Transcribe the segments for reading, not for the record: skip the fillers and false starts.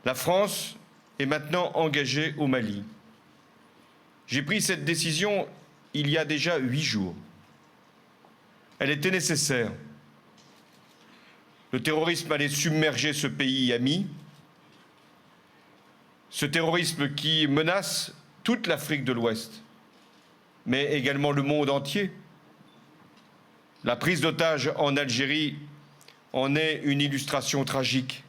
La France est maintenant engagée au Mali. J'ai pris cette décision il y a déjà 8 jours. Elle était nécessaire. Le terrorisme allait submerger ce pays ami, ce terrorisme qui menace toute l'Afrique de l'Ouest, mais également le monde entier. La prise d'otages en Algérie en est une illustration tragique.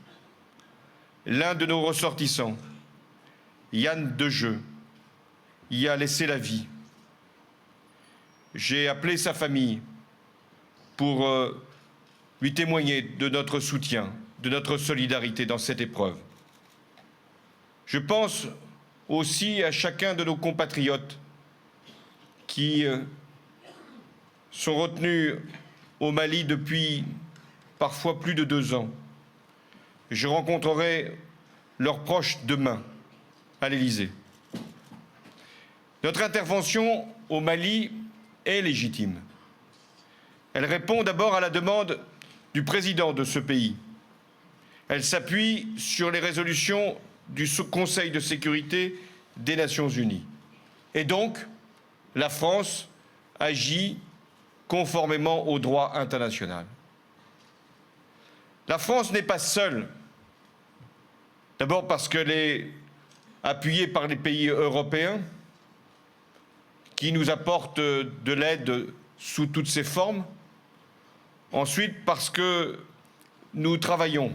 L'un de nos ressortissants, Yann Dejeu, y a laissé la vie. J'ai appelé sa famille pour lui témoigner de notre soutien, de notre solidarité dans cette épreuve. Je pense aussi à chacun de nos compatriotes qui sont retenus au Mali depuis parfois plus de 2 ans. Je rencontrerai leurs proches demain à l'Élysée. Notre intervention au Mali est légitime. Elle répond d'abord à la demande du président de ce pays. Elle s'appuie sur les résolutions du Conseil de sécurité des Nations unies. Et donc, la France agit conformément au droit international. La France n'est pas seule, d'abord parce qu'elle est appuyée par les pays européens qui nous apportent de l'aide sous toutes ses formes. Ensuite, parce que nous travaillons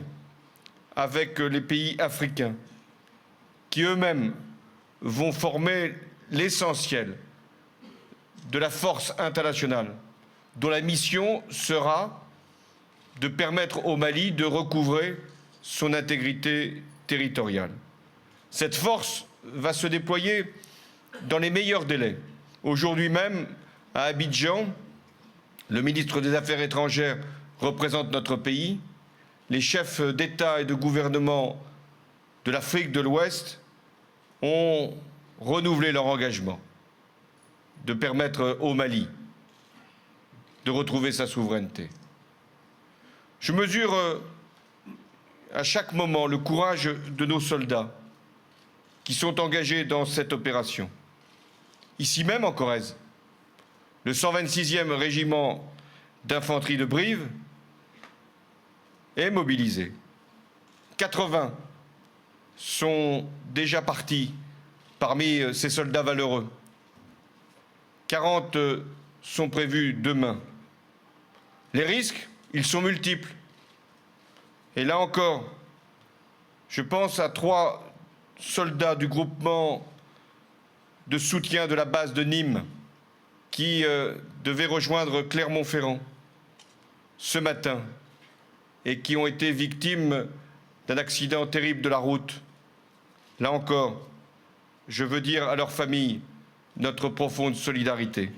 avec les pays africains qui eux-mêmes vont former l'essentiel de la force internationale, dont la mission sera de permettre au Mali de recouvrer son intégrité territoriale. Cette force va se déployer dans les meilleurs délais. Aujourd'hui même, à Abidjan, le ministre des Affaires étrangères représente notre pays. Les chefs d'État et de gouvernement de l'Afrique de l'Ouest ont renouvelé leur engagement de permettre au Mali de retrouver sa souveraineté. Je mesure à chaque moment le courage de nos soldats qui sont engagés dans cette opération. Ici même en Corrèze, le 126e régiment d'infanterie de Brive est mobilisé. 80 sont déjà partis parmi ces soldats valeureux. 40 sont prévus demain. Les risques, ils sont multiples. Et là encore, je pense à 3 soldats du groupement de soutien de la base de Nîmes qui devaient rejoindre Clermont-Ferrand ce matin et qui ont été victimes d'un accident terrible de la route. Là encore, je veux dire à leurs familles notre profonde solidarité.